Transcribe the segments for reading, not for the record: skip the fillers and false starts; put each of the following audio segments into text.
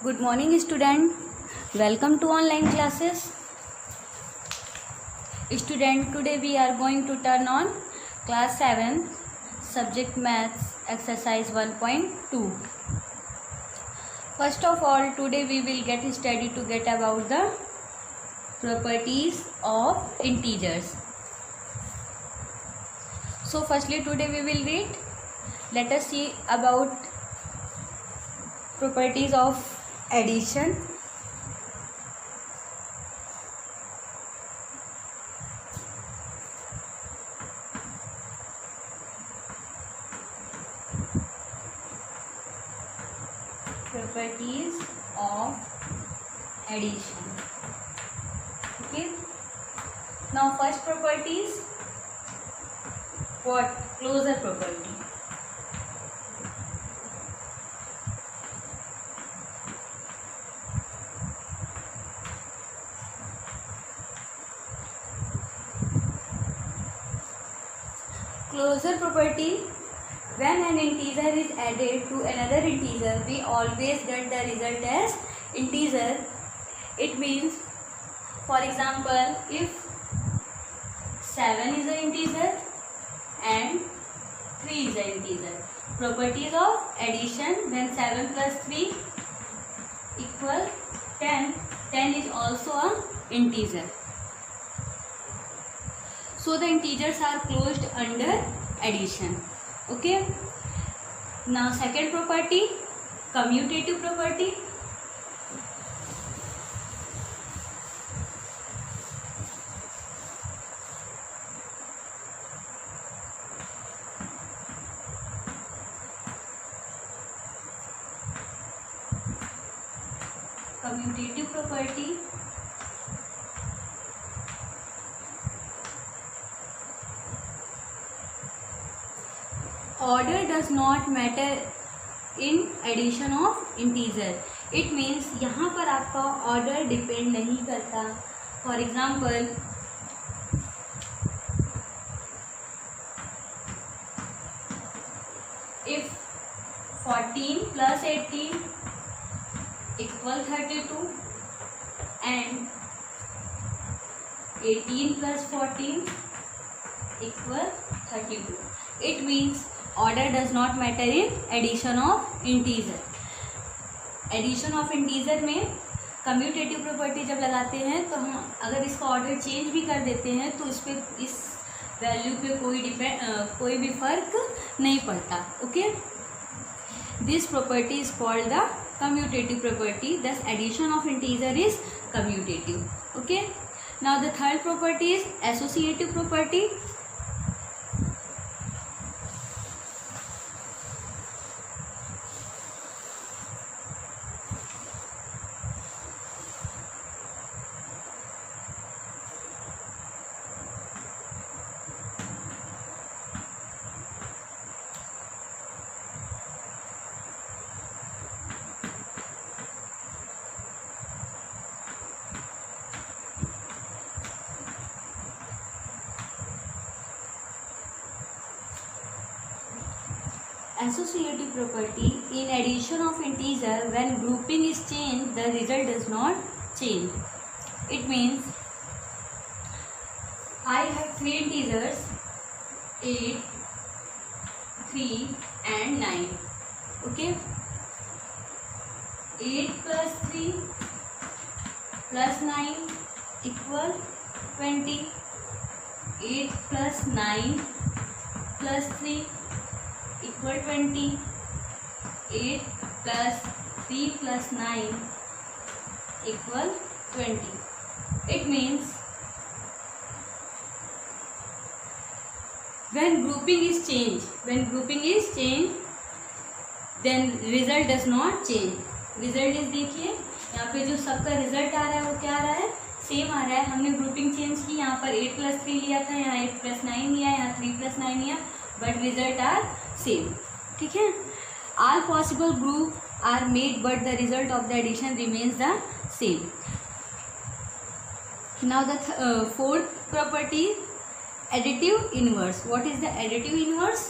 Good morning student. Welcome to online classes. Student, today we are going to turn on class 7 subject maths exercise 1.2. First of all, today we will get about the properties of integers. So firstly today we will read. Let us see about properties of addition. Properties of addition. Okay. Now first property is what? Closure property. Closure property, when an integer is added to another integer, we always get the result as integer. It means, for example, if 7 is an integer and 3 is an integer. Properties of addition, when 7 plus 3 equal 10, 10 is also an integer. So the integers are closed under addition. Okay. Now second property, commutative property. Commutative property. Order does not matter in addition of integer. It means यहाँ पर आपका order depend नहीं करता. For example, if 14 plus 18 equal 32 and 18 plus 14 equal 32, it means order does not matter in addition of integer. Addition of integer में commutative property जब लगाते हैं तो हम अगर इसका ऑर्डर चेंज भी कर देते हैं तो इस पे इस वैल्यू पे कोई भी फर्क नहीं पड़ता. Okay. This property is called the commutative property. Thus addition of integer is commutative. Okay. Now the third property is associative property. Associative property, in addition of integer, when grouping is changed, the result does not change. It means I have three integers 8, 3 and 9. Okay. 8 plus 3 plus 9 equal 20. 8 plus 9 plus 3 equal 20. 8 plus 3 plus 9 equal 20. It means when grouping is changed, then result does not change. Result is, देखिए यहाँ पे जो सबका result आ रहा है वो क्या आ रहा है, सेम आ रहा है. हमने ग्रुपिंग चेंज की, यहाँ पर 8 plus 3 लिया था, यहाँ 8 plus 9 लिया, यहाँ 3 plus 9 लिया, बट रिजल्ट आर सेम. ठीक है. All possible group are made but the result of the addition remains the same. Now the fourth property, additive inverse. What is the additive inverse?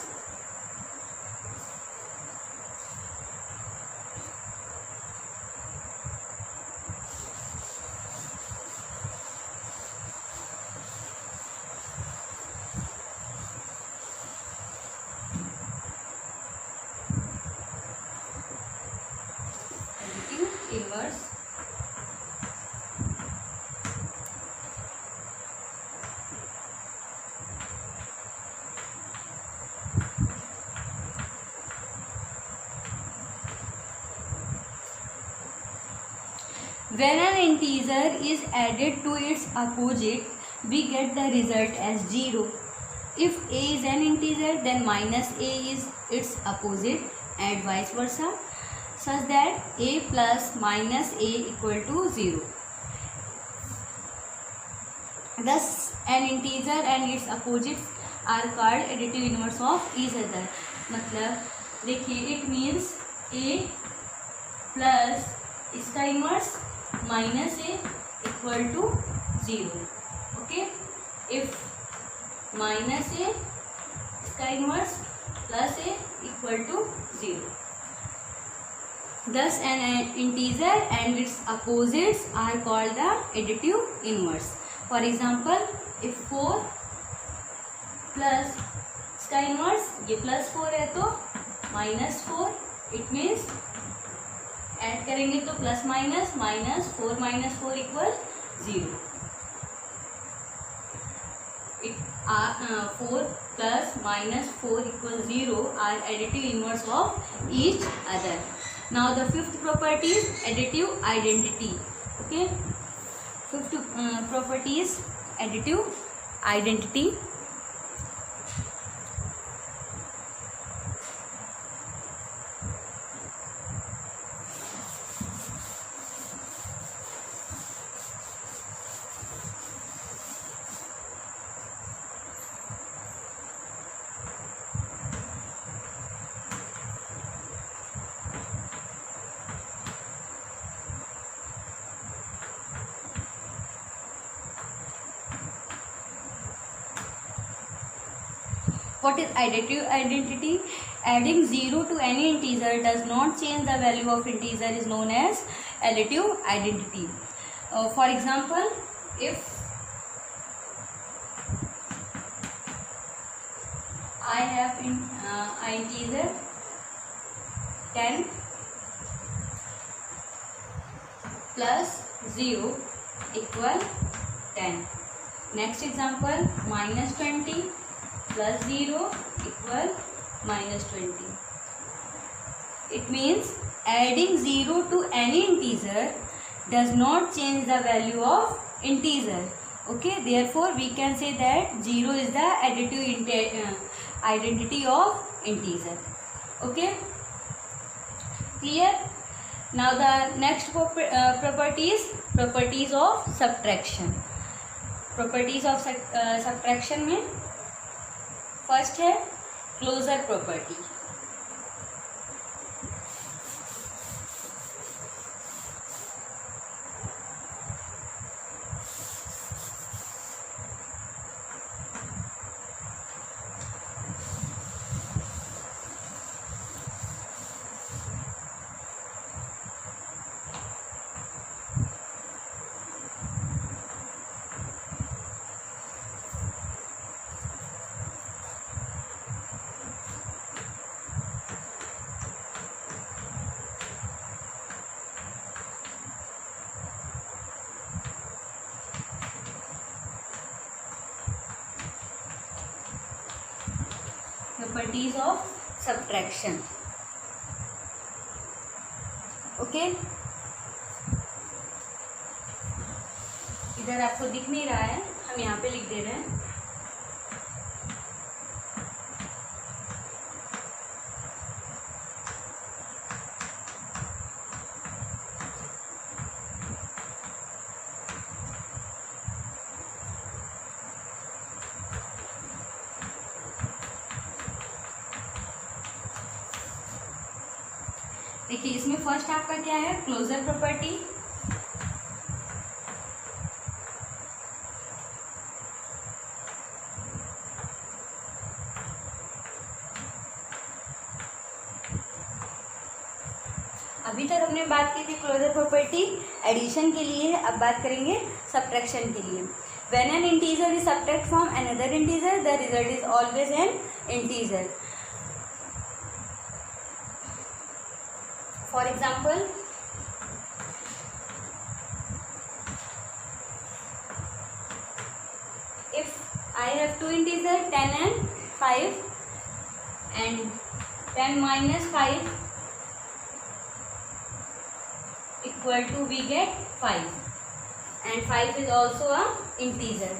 When an integer is added to its opposite, we get the result as 0. If a is an integer, then minus a is its opposite and vice versa, such that a plus minus a equal to 0. Thus, an integer and its opposites are called additive inverse of each other. मतलब देखिए, it means a plus इसका inverse minus a equal to 0. Okay, if minus a इसका inverse plus a equal to 0. Thus, an integer and its opposites are called the additive inverse. For example, if 4 plus इसका inverse ये plus 4 है तो minus 4, it means add करेंगे तो plus minus minus 4 minus 4 equal 0. 4 plus minus 4 equals 0 are additive inverse of each other. Now the fifth property is additive identity. Okay, fifth property is additive identity. What is additive identity? Adding 0 to any integer does not change the value of integer is known as additive identity. For example, if I have integer 10 plus 0 equal 10. Next example, minus 20 plus 0 equal minus 20. It means adding 0 to any integer does not change the value of integer. Okay, therefore we can say that 0 is the additive identity of integer. Okay, clear? Now the next properties of subtraction. Properties of subtraction में first है closure property. Properties of subtraction. Okay, इधर आपको दिख नहीं रहा है, हम यहाँ पे लिख दे रहे हैं. देखिए, इसमें फर्स्ट आपका क्या है, क्लोजर प्रॉपर्टी. अभी तक हमने बात की थी क्लोजर प्रॉपर्टी एडिशन के लिए, अब बात करेंगे सब्ट्रैक्शन के लिए. When an integer is subtract from another integer the result is always an integer. For example, if I have two integers 10 and 5 and 10 minus 5 equal to we get 5, and 5 is also a integer.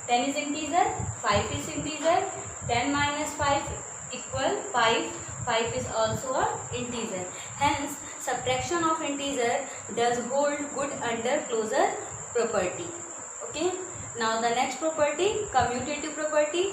10 is integer, 5 is integer. 10 minus 5 equal 5. 5 is also a integer. Hence subtraction of integer does hold good under closure property. Okay, now the next property, commutative property.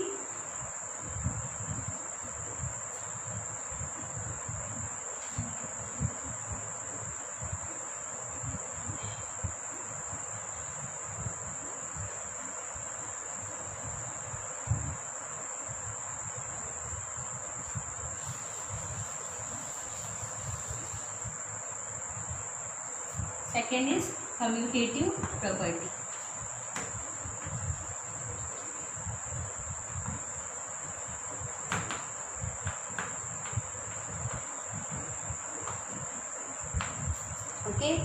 Second is commutative property. Okay.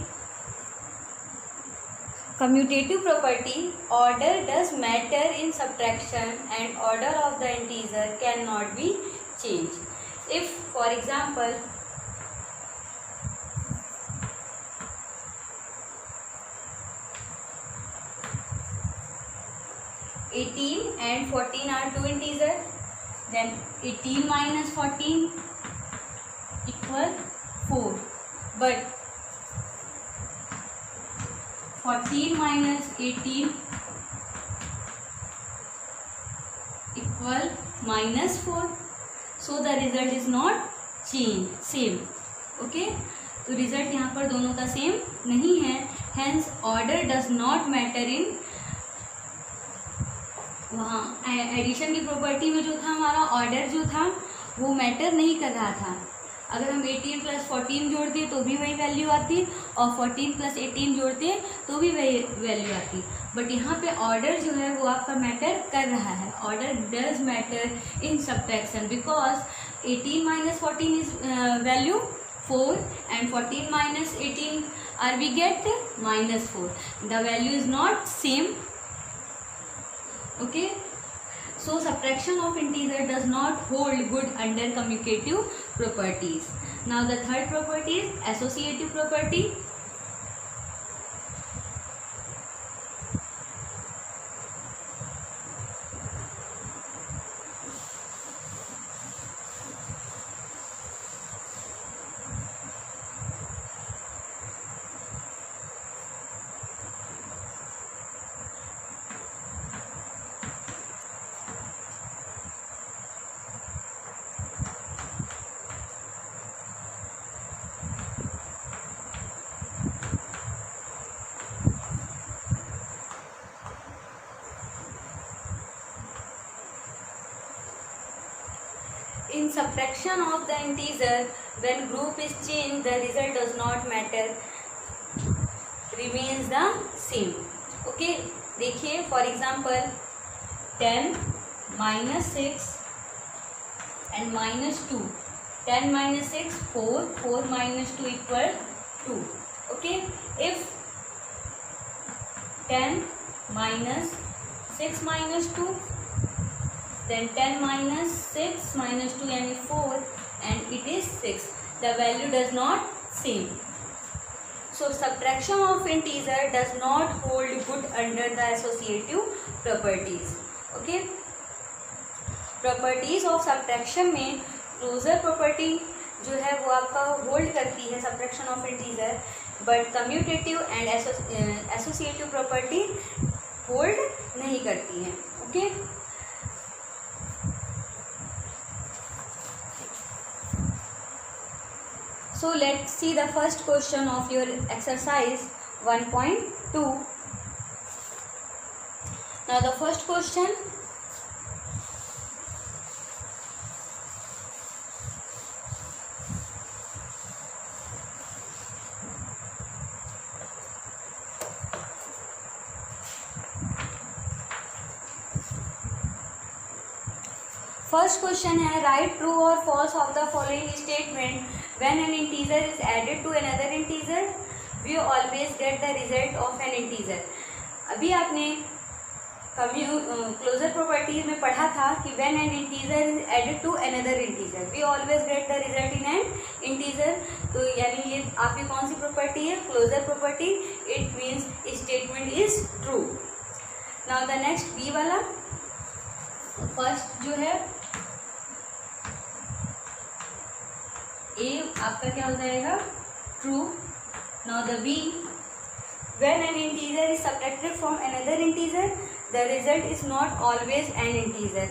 Commutative property, order does matter in subtraction and order of the integer cannot be changed. If, for example, (18) and 14 are two integers, then 18 minus 14 equal 4. But 14 minus 18 equal minus 4. So the result is not change, same. Okay, तो result यहाँ पर दोनों का same नहीं है. Hence order does not matter in, वहाँ addition की property में जो था हमारा ऑर्डर जो था वो मैटर नहीं कर रहा था. अगर हम 18 प्लस 14 जोड़ते तो भी वही वैल्यू आती, और 14 प्लस 18 जोड़ते तो भी वही वैल्यू आती. बट यहाँ पे ऑर्डर जो है वो आपका मैटर कर रहा है. Order does matter in subtraction because 18 minus 14 is value 4 and 14 minus 18 are we get minus 4. The value is not same. Okay, so subtraction of integer does not hold good under commutative properties. Now the third property is associative property. In subtraction of the integer, when group is changed, the result does not matter, remains the same. Okay, देखिए for example 10 minus 6 and minus 2. 10 minus 6 4, 4 minus 2 equal 2. Okay, if 10 minus 6 minus 2, then 10 minus 6 minus 2 यानी 4 and it is 6. The value does not same. So subtraction of integer does not hold good under the associative properties. Okay. Properties of subtraction में closure property जो है वो आपका hold करती है subtraction of integer, but commutative and associative property hold नहीं करती है. Okay. So let's see the first question of your exercise 1.2. Now the first question, first question है write true or false of the following statement. When an integer is added to another integer, we always get the result of an integer. अभी आपने closure properties में पढ़ा था कि when an integer is added to another integer, we always get the result in an integer. तो यानी ये आपकी कौन सी प्रॉपर्टी है, closure property, it means statement is true. Now the next B वाला, फर्स्ट जो है ए आपका क्या हो जाएगा, true. Now the B, when an integer is subtracted from another integer the result is not always an integer,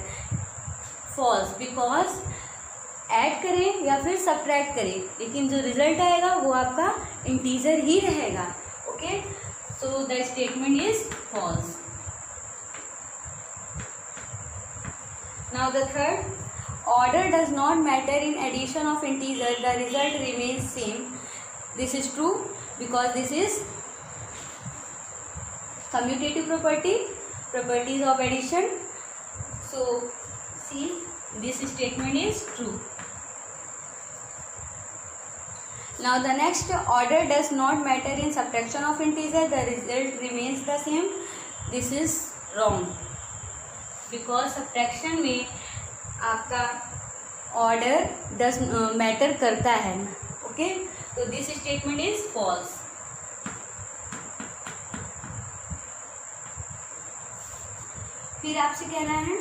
false, because add करें या फिर सब्ट्रैक्ट करें लेकिन जो रिजल्ट आएगा वो आपका इंटीजर ही रहेगा। Okay, so the statement is false. Now the third, order does not matter in addition of integer, the result remains same. This is true because this is commutative property, properties of addition. So see, this statement is true. Now the next, order does not matter in subtraction of integer, the result remains the same. This is wrong because subtraction में आपका order does matter करता है। Okay, तो this statement is false. फिर आपसे कह रहा है,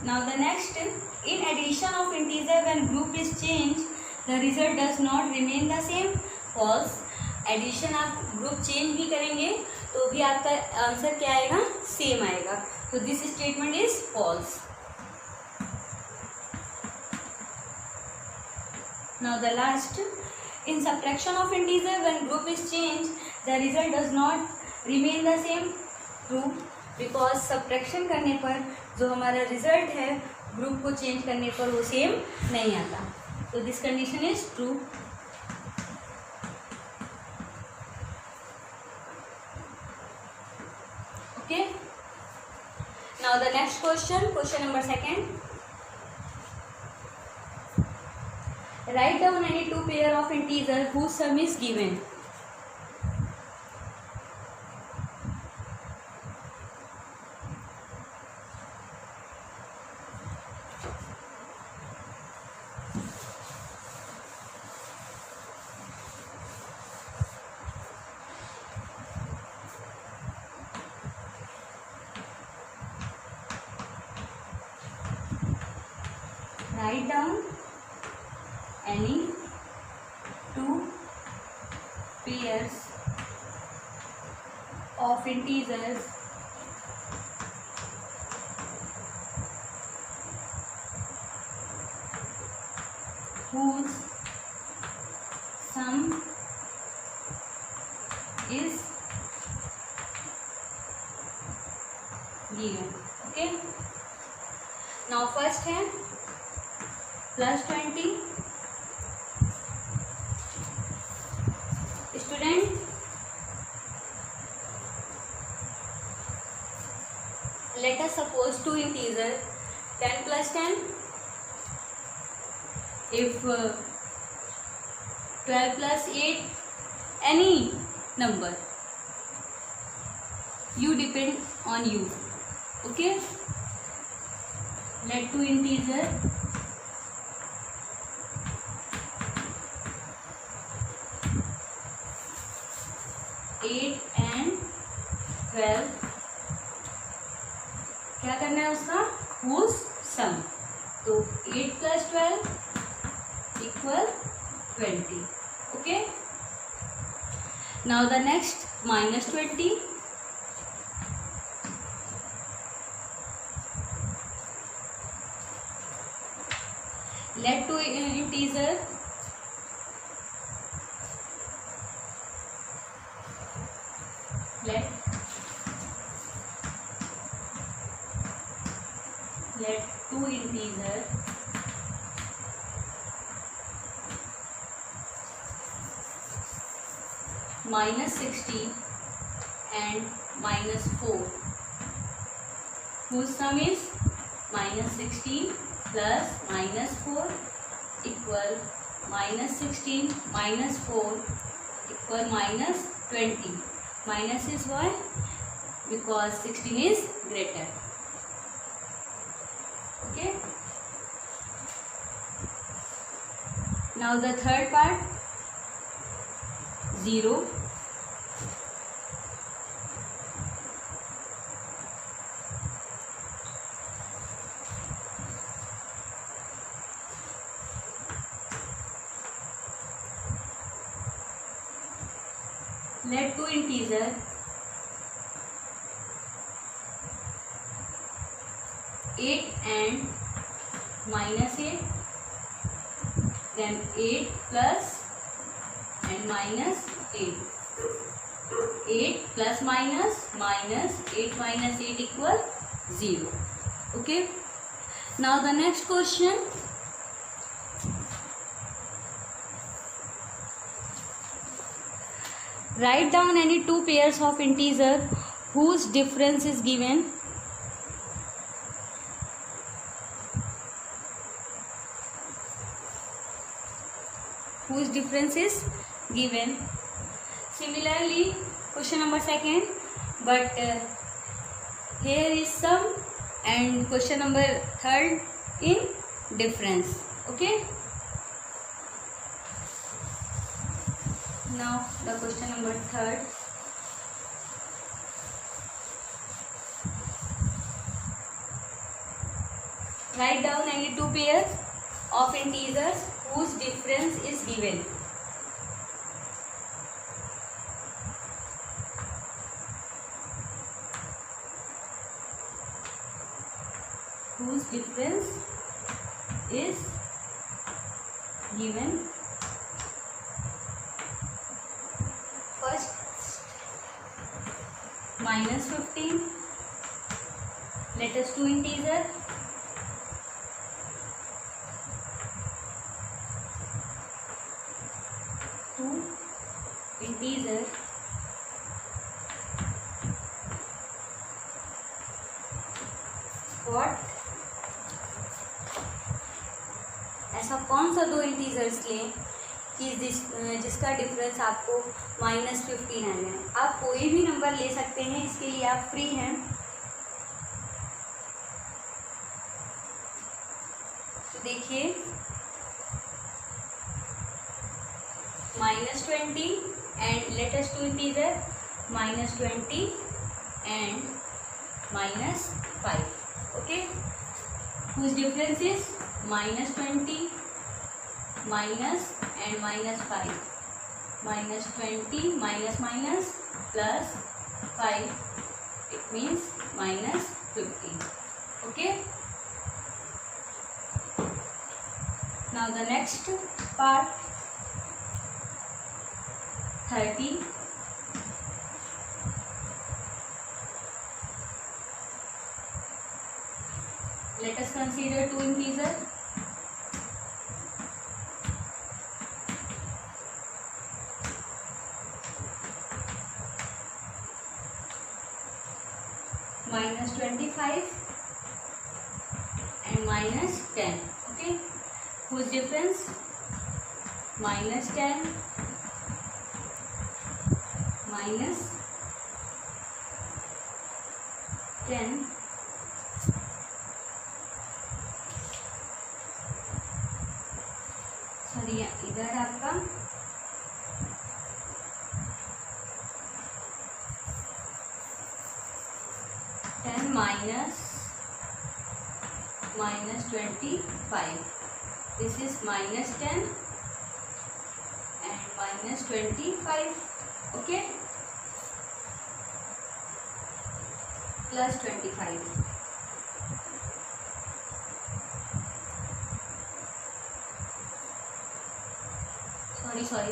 now the next, in addition of integer when group is change the result does not remain the same, false. Addition आप ग्रुप चेंज भी करेंगे तो भी आपका आंसर क्या आएगा, सेम आएगा। तो this statement is false. Now the last, in subtraction of integer when group is changed the result does not remain the same, true, because subtraction करने पर जो हमारा रिजल्ट है ग्रुप को चेंज करने पर वो सेम नहीं आता। तो this condition is true. Okay, now the next question, question number second, write down any two pair of integer whose sum is given. Write down any two pairs of integers whose sum is given. Okay, now first है +20। Student, let us suppose two integer 10 plus 10, if 12 plus 8, any number, you depend on you. Okay, let two integer 8 and 12, क्या करना है उसका, whose sum, तो 8 plus 12 equal 20. Okay, now the next -20, let two integer let two integer -16 and -4, whose sum is -16 plus -4 equal -16 -4 equal -20. Minus is why? Because 16 is greater. Okay. Now the third part, 0. Let two integer eight and -8, then 8 plus and -8. 8 plus minus 8 minus 8 equal 0. Okay. Now the next question. Write down any two pairs of integer whose difference is given. Whose difference is given. Similarly, question number second, but here is sum and question number third in difference. Okay. Now the question number third. Write down any two pairs of integers whose difference is given. Whose difference is given. First, -15. Let us do integer. Two integer what? ऐसा कौन सा दो integers लें कि जिसका difference आपको -15 आना है. आप कोई भी नंबर ले सकते हैं, इसके लिए आप फ्री हैं. तो देखिए -20 and let us do integer -20 and -5. Okay, whose difference is -20 minus and -5. -20 minus minus plus 5, it means -15. Okay. Now the next part, 30. Let us consider two integer. -25 and -10. Okay, whose difference? -10 minus 10 sorry इधर आपका -25. This is -10 and -25. Okay, plus 25. Sorry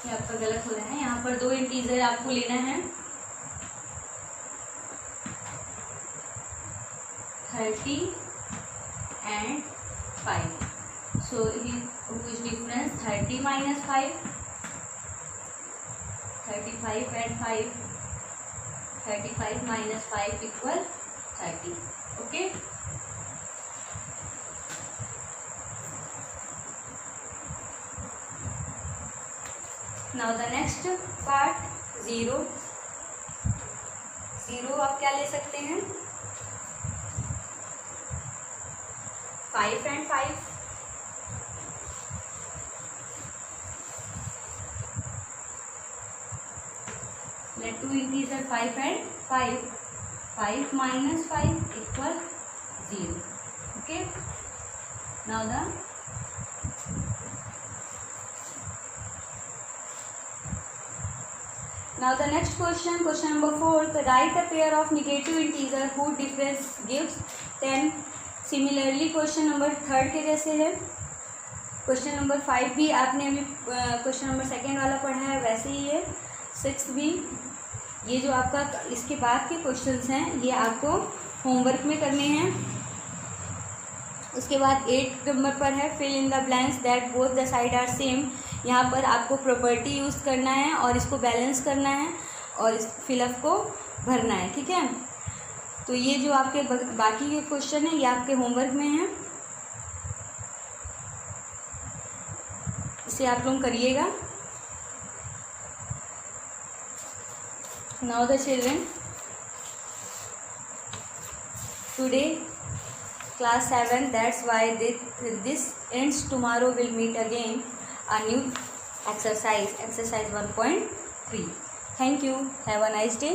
ये आपका गलत हो रहा है. यहाँ पर दो इंटीजर आपको लेना है. 30 and 5. So which difference? 30 minus 5. 35 and 5. 35 minus 5 equal 30. Okay. Now the next part, 0. 0 आप क्या ले सकते हैं? 5 and 5. let two integer 5 and 5. 5 minus 5 equal 0. Okay. Now the next question number 4. Write a pair of negative integer whose difference gives 10. Similarly question number 3 के जैसे है. Question number 5 भी आपने अभी क्वेश्चन नंबर 2 वाला पढ़ा है, वैसे ही है. 6 भी. ये जो आपका इसके बाद के क्वेश्चंस हैं ये आपको होमवर्क में करने हैं. उसके बाद 8 नंबर पर है fill in the blanks that both the side are same. यहाँ पर आपको प्रॉपर्टी यूज़ करना है और इसको बैलेंस करना है और इस फिलअप को भरना है. ठीक है. तो ये जो आपके बाकी के क्वेश्चन है ये आपके होमवर्क में है, इसे आप लोग करिएगा. Now the children, today class 7, that's why this ends. Tomorrow we'll meet again a new exercise 1.3. Thank you. Have a nice day.